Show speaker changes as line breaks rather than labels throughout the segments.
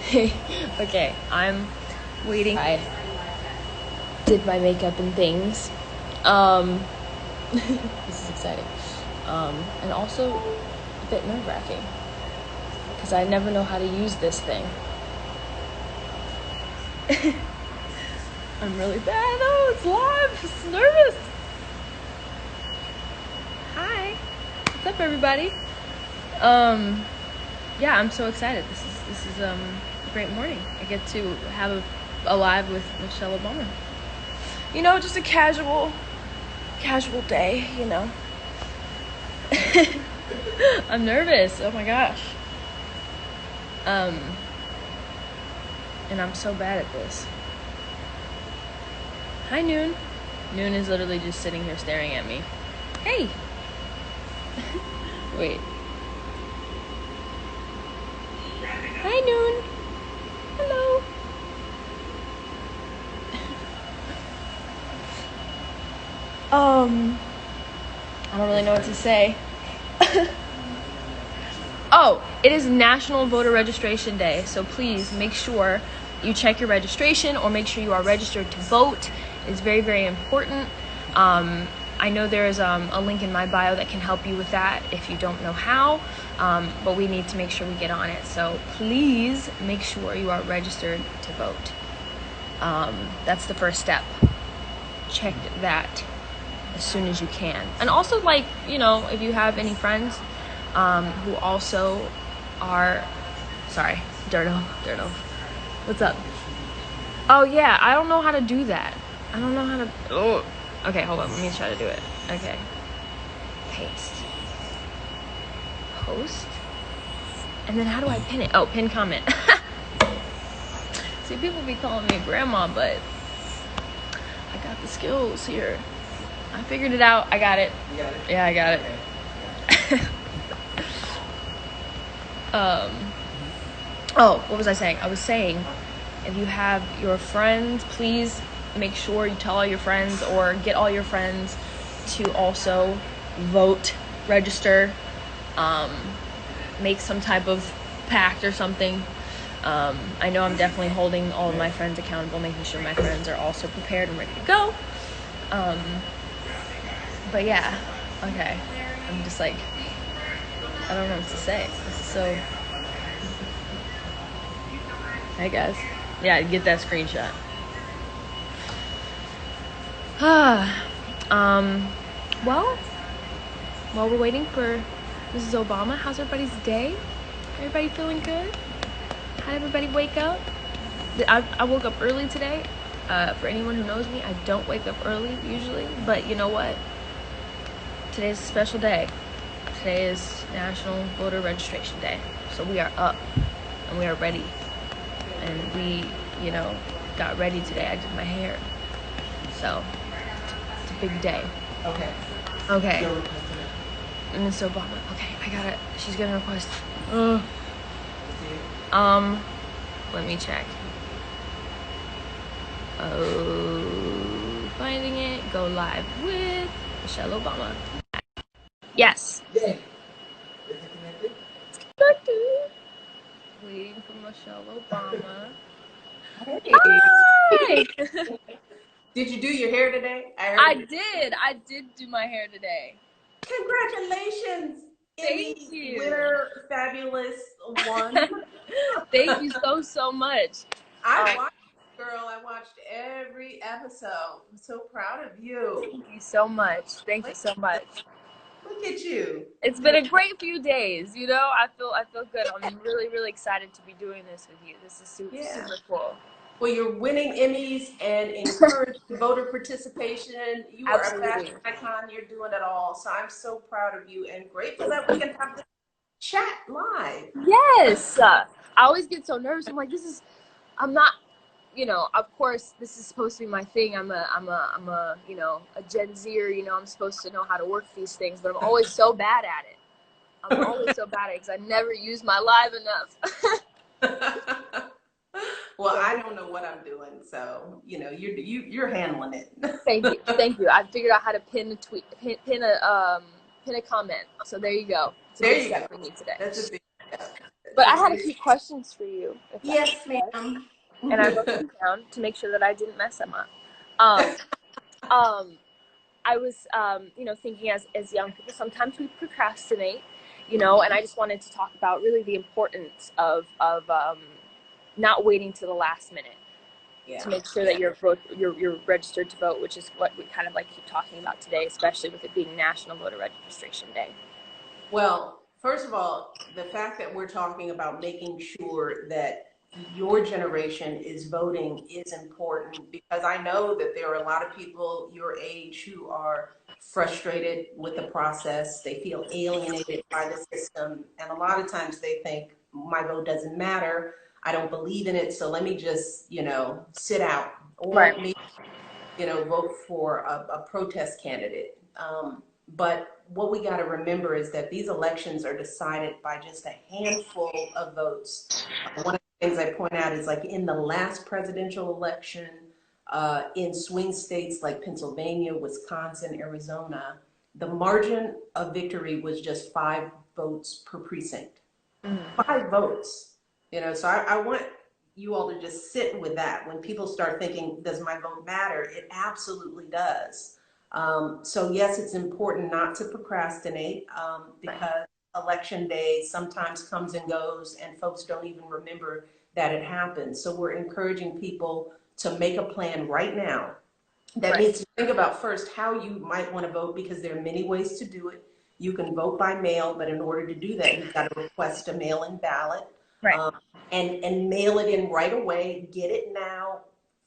Okay, I'm waiting. I did my makeup and things. This is exciting. And also a bit nerve-wracking because I never know how to use this thing. I'm really bad. Oh, it's live. I'm just nervous. Hi. What's up, everybody? Yeah, I'm so excited. This is a great morning. I get to have a live with Michelle Obama. You know, just a casual day, you know. I'm nervous. Oh my gosh. And I'm so bad at this. Hi, Noon. Noon is literally just sitting here staring at me. Hey. Wait. Hi, Noon. Hello. I don't really know what to say. Oh, it is National Voter Registration Day, so please make sure you check your registration or make sure you are registered to vote. It's very, very important. I know there is a link in my bio that can help you with that if you don't know how, but we need to make sure we get on it. So please make sure you are registered to vote. That's the first step. Check that as soon as you can. And also, like, you know, if you have any friends who also are, sorry, Dirto, what's up? Oh yeah, I don't know how to do that. I don't know how to, oh, okay, hold on, let me try to do it. Okay, paste, post, and then how do I pin it? Oh, pin comment. See, people be calling me grandma, but I got the skills here. I figured it out. I got it.
You got it?
Yeah, I got it.
Okay.
Oh, what was I saying? I was saying, if you have your friends, please make sure you tell all your friends or get all your friends to also vote, register, make some type of pact or something. I know I'm definitely holding all of my friends accountable, making sure my friends are also prepared and ready to go. But yeah, okay. I'm just like, I don't know what to say. This is so... I guess. Yeah, get that screenshot. Well, while we're waiting for Mrs. Obama, how's everybody's day? Everybody feeling good? How did everybody wake up? I woke up early today. For anyone who knows me, I don't wake up early usually, but you know what? Today's a special day. Today is National Voter Registration Day. So we are up and we are ready. And we, you know, got ready today. I did my hair. So it's a big day.
Okay.
Okay.
So,
And Miss Obama. Okay, I got it. She's gonna request. Let me check. Oh, finding it. Go live with Michelle Obama. Yes.
yeah. Is it connected?
Waiting for Michelle Obama.
Hey.
Hi!
Did you do your hair today? I
I
heard.
did. I did do my hair today.
Congratulations,
Thank
Emmy
you.
winner, fabulous one.
Thank you so much.
I watched, girl. I watched every episode. I'm so proud of you.
Thank you so much. Thank you so much.
Look at you.
It's been a great few days, you know. I feel good. I'm really excited to be doing this with you. This is
Yeah.
super cool.
Well, you're winning Emmys and encouraging voter participation. You are a fashion
Absolutely.
icon. You're doing it all. So I'm so proud of you and grateful that we can have this chat live.
Yes. I always get so nervous. I'm like, I'm not, you know, of course this is supposed to be my thing. I'm a, you know, a Gen Zer, you know, I'm supposed to know how to work these things, but I'm always so bad at it. I'm always so bad at it because I never use my live enough.
Well, I don't know what I'm doing, so you know you're handling it.
Thank you, thank you. I figured out how to pin a tweet, pin a comment. So there you go. It's a
There
big
you go.
step for me today.
That's a big step.
But I had a few questions for you, if that's
Yes,
okay.
ma'am.
And I wrote them down to make sure that I didn't mess them up. Um, um, I was, thinking as young people, sometimes we procrastinate, and I just wanted to talk about really the importance of not waiting to the last minute to
Yeah.
make sure that you're registered to vote, which is what we kind of like keep talking about today, especially with it being National Voter Registration Day.
Well, first of all, the fact that we're talking about making sure that your generation is voting is important because I know that there are a lot of people your age who are frustrated with the process. They feel alienated by the system. And a lot of times they think, my vote doesn't matter. I don't believe in it. So let me just, sit out. Or
Right.
maybe vote for a protest candidate. But what we got to remember is that these elections are decided by just a handful of votes. One of the things I point out is like in the last presidential election, in swing states like Pennsylvania, Wisconsin, Arizona, the margin of victory was just 5 votes per precinct.
Mm.
5 votes. So I want you all to just sit with that. When people start thinking, does my vote matter? It absolutely does. So yes, it's important not to procrastinate because election day sometimes comes and goes and folks don't even remember that it happened. So we're encouraging people to make a plan right now. That
Right.
means to think about first how you might want to vote because there are many ways to do it. You can vote by mail, but in order to do that, you've got to request a mail-in ballot
Right.
um, and mail it in right away. Get it now,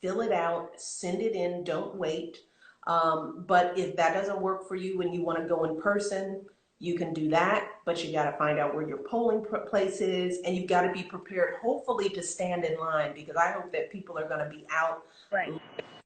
fill it out, send it in, don't wait. But if that doesn't work for you and you want to go in person, you can do that, but you got to find out where your polling place is and you've got to be prepared, hopefully, to stand in line because I hope that people are going to be out
Right.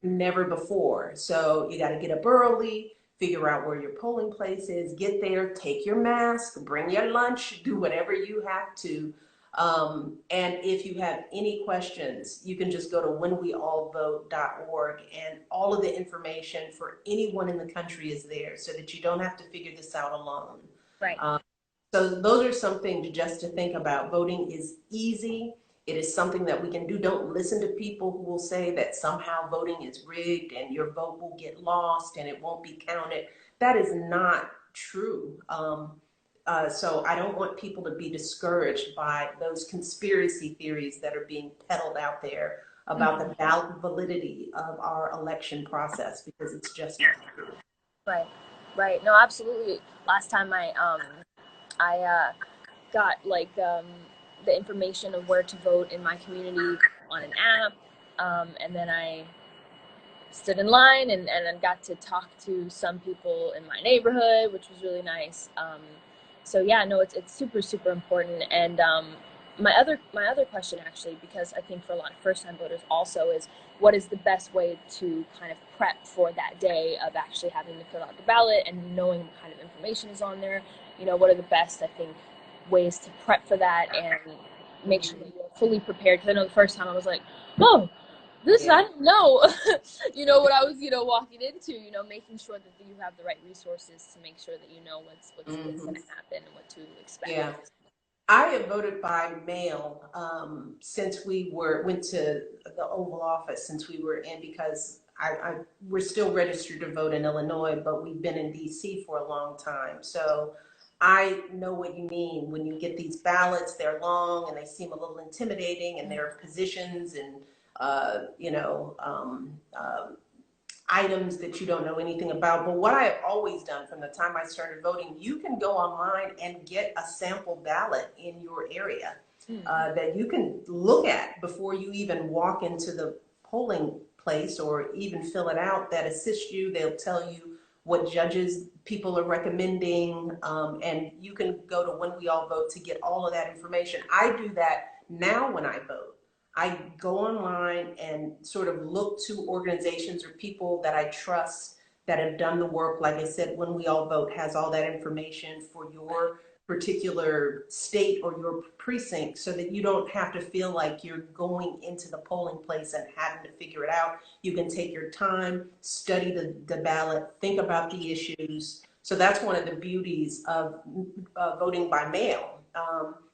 never before. So you got to get up early, figure out where your polling place is, get there, take your mask, bring your lunch, do whatever you have to. And if you have any questions, you can just go to whenweallvote.org and all of the information for anyone in the country is there so that you don't have to figure this out alone.
Right.
So those are some things just to think about. Voting is easy. It is something that we can do. Don't listen to people who will say that somehow voting is rigged and your vote will get lost and it won't be counted. That is not true. So I don't want people to be discouraged by those conspiracy theories that are being peddled out there about the validity of our election process because it's just not true.
Right. Right. No, absolutely. Last time I got the information of where to vote in my community on an app, and then I stood in line and then got to talk to some people in my neighborhood, which was really nice. So yeah, no, it's super super important. And my other question actually, because I think for a lot of first time voters also is what is the best way to kind of prep for that day of actually having to fill out the ballot and knowing what kind of information is on there. What are the best I think ways to prep for that and make sure that you're fully prepared. Because I know the first time I was like, oh, this
Yeah.
I don't know, what I was, walking into, making sure that you have the right resources to make sure that you know what's going to happen and what to expect.
Yeah. I have voted by mail since we went to the Oval Office since we were in because we're still registered to vote in Illinois, but we've been in DC for a long time. So I know what you mean when you get these ballots. They're long and they seem a little intimidating, and there are positions and items that you don't know anything about. But what I have always done from the time I started voting, you can go online and get a sample ballot in your area that you can look at before you even walk into the polling place or even fill it out that assist you. They'll tell you what judges people are recommending, and you can go to When We All Vote to get all of that information. I do that now when I vote. I go online and sort of look to organizations or people that I trust that have done the work. Like I said, When We All Vote has all that information for your particular state or your precinct so that you don't have to feel like you're going into the polling place and having to figure it out. You can take your time, study the ballot, think about the issues. So that's one of the beauties of voting by mail.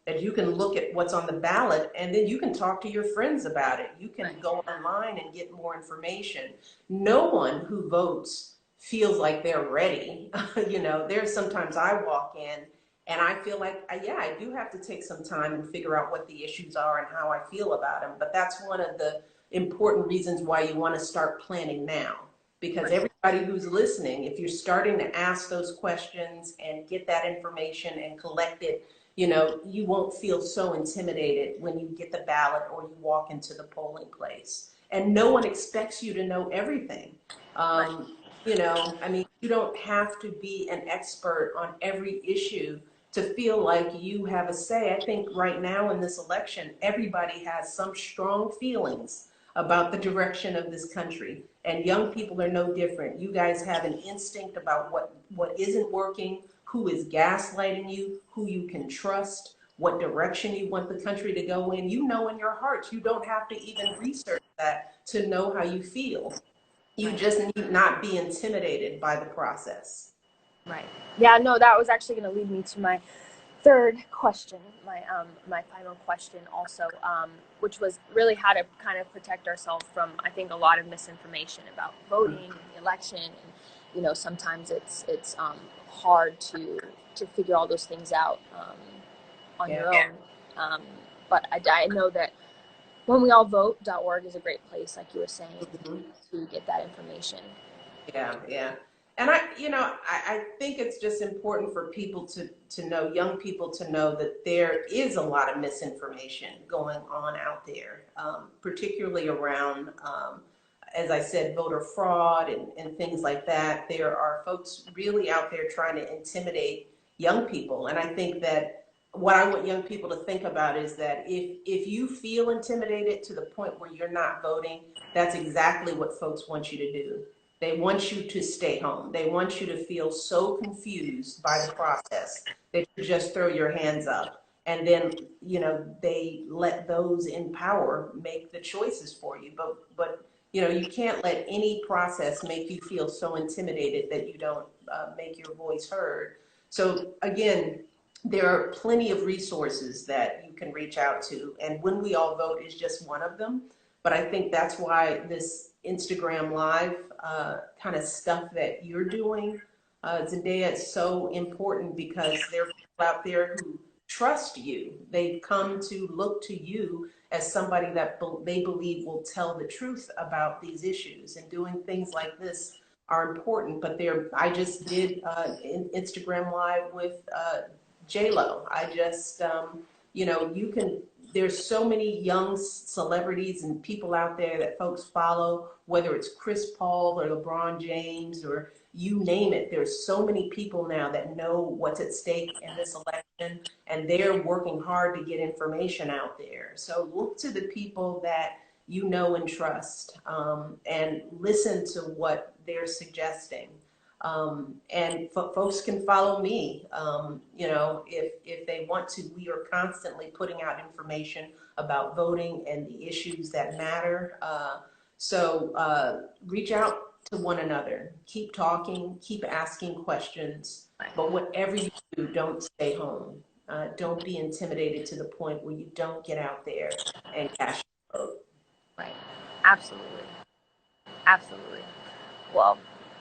that you can look at what's on the ballot and then you can talk to your friends about it. You can
Right.
go online and get more information. No one who votes feels like they're ready. You know, there's sometimes I walk in and I feel like, yeah, I do have to take some time and figure out what the issues are and how I feel about them. But that's one of the important reasons why you want to start planning now. Because
Right.
everybody who's listening, if you're starting to ask those questions and get that information and collect it, you know, you won't feel so intimidated when you get the ballot or you walk into the polling place. And no one expects you to know everything.
Right.
You know, I mean, you don't have to be an expert on every issue to feel like you have a say. I think right now in this election, everybody has some strong feelings about the direction of this country. And young people are no different. You guys have an instinct about what isn't working, who is gaslighting you, who you can trust, what direction you want the country to go in. You know in your heart. You don't have to even research that to know how you feel. You
Right.
just need not be intimidated by the process.
Right. Yeah, no, that was actually going to lead me to my third question, my final question also, which was really how to kind of protect ourselves from, I think, a lot of misinformation about voting and the election, and sometimes it's hard to figure all those things out on
Yeah.
your own. Um, but I know that when we all vote.org is a great place, like you were saying,
Mhm.
to get that information.
Yeah, yeah. And I think it's just important for people to know, young people to know that there is a lot of misinformation going on out there, particularly around, as I said, voter fraud and things like that. There are folks really out there trying to intimidate young people. And I think that what I want young people to think about is that if you feel intimidated to the point where you're not voting, that's exactly what folks want you to do. They want you to stay home. They want you to feel so confused by the process that you just throw your hands up. And then, they let those in power make the choices for you. But you can't let any process make you feel so intimidated that you don't make your voice heard. So again, there are plenty of resources that you can reach out to. And When We All Vote is just one of them. But I think that's why this Instagram Live kind of stuff that you're doing, Zendaya, is so important because there are people out there who trust you. They've come to look to you as somebody that they believe will tell the truth about these issues. And doing things like this are important. But I just did Instagram Live with J-Lo. I just, you can, there's so many young celebrities and people out there that folks follow, whether it's Chris Paul or LeBron James or you name it. There's so many people now that know what's at stake in this election, and they're working hard to get information out there. So look to the people that you know and trust, and listen to what they're suggesting. And folks can follow me, if they want to. We are constantly putting out information about voting and the issues that matter. So reach out to one another. Keep talking, keep asking questions. But whatever you do, don't stay home. Don't be intimidated to the point where you don't get out there and cast your vote.
Right. Absolutely. Absolutely. Well,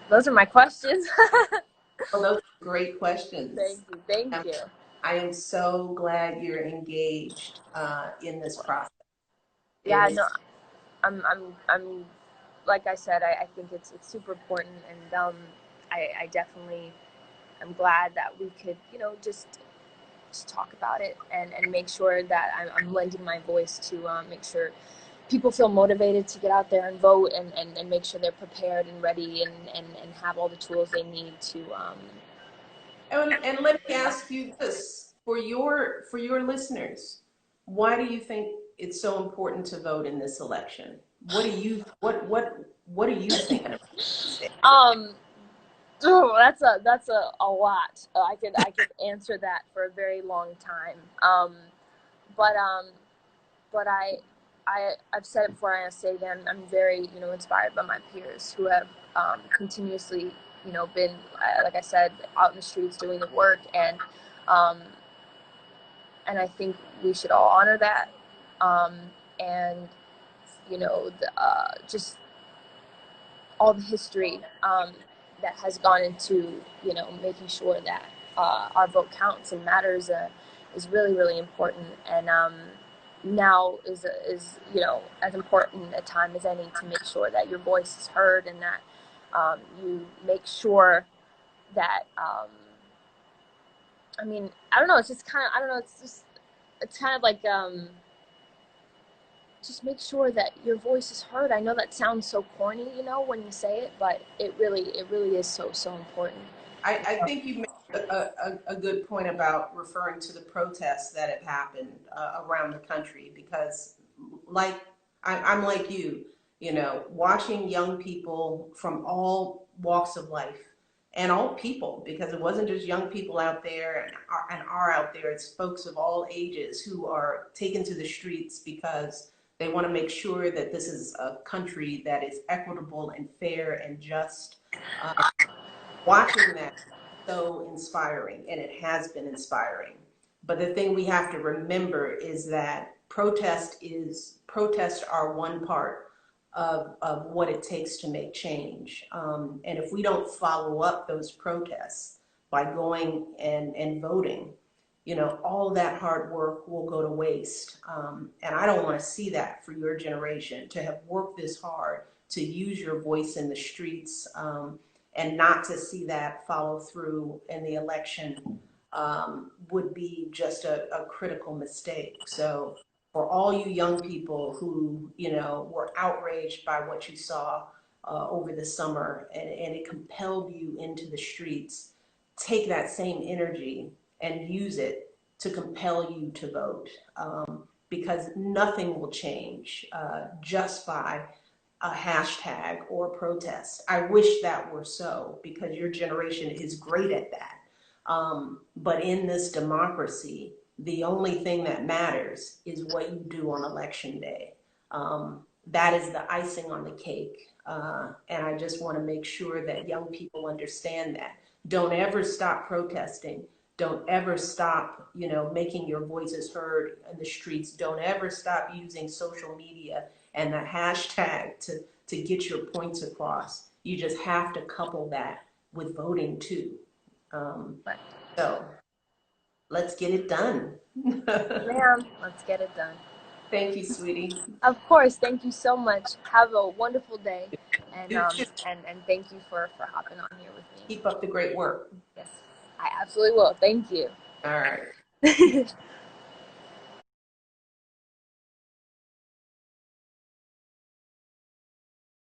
those are my questions.
Well, those are great questions.
Thank you. Thank
Um,
you.
I am so glad you're engaged in this process. It
Yeah,
is.
no, I'm like I said, I think it's super important, and I definitely am glad that we could, just talk about it and make sure that I'm lending my voice to make sure people feel motivated to get out there and vote, and make sure they're prepared and ready, and have all the tools they need to.
And let me ask you this for your listeners, why do you think it's so important to vote in this election? What are you thinking about these days?
Um, oh, that's a lot. I could answer that for a very long time. But but I've said it before, and I say it again. I'm very inspired by my peers who have continuously been like I said, out in the streets doing the work, and um, and I think we should all honor that. And just all the history that has gone into making sure that our vote counts and matters is really really important. And now is as important a time as any to make sure that your voice is heard, and that you make sure that I mean, I don't know, it's just kind of, I don't know, it's kind of like just make sure that your voice is heard. I know that sounds so corny, when you say it, but it really is so so important.
I think you made a good point about referring to the protests that have happened around the country, because like I'm like you know, watching young people from all walks of life and all people, because it wasn't just young people out there and are out there, it's folks of all ages who are taken to the streets because they want to make sure that this is a country that is equitable and fair and just. Uh, Watching that so inspiring, and it has been inspiring. But the thing we have to remember is that protests are one part of what it takes to make change. And if we don't follow up those protests by going and voting, all that hard work will go to waste. And I don't want to see that for your generation, to have worked this hard, to use your voice in the streets, and not to see that follow through in the election would be just a critical mistake. So for all you young people who, were outraged by what you saw over the summer, and it compelled you into the streets, take that same energy and use it to compel you to vote, because nothing will change just by a hashtag or protest. I wish that were so, because your generation is great at that. But in this democracy, the only thing that matters is what you do on election day. That is the icing on the cake. And I just want to make sure that young people understand that. Don't ever stop protesting. Don't ever stop, making your voices heard in the streets. Don't ever stop using social media and the hashtag to get your points across. You just have to couple that with voting too. Um,
But
so let's get it done.
ma'am, let's get it done.
Thank you, sweetie.
Of course, thank you so much. Have a wonderful day, and
You too.
thank you for hopping on here with me.
Keep up the great work.
Yes, I absolutely will. Thank
All right.
you.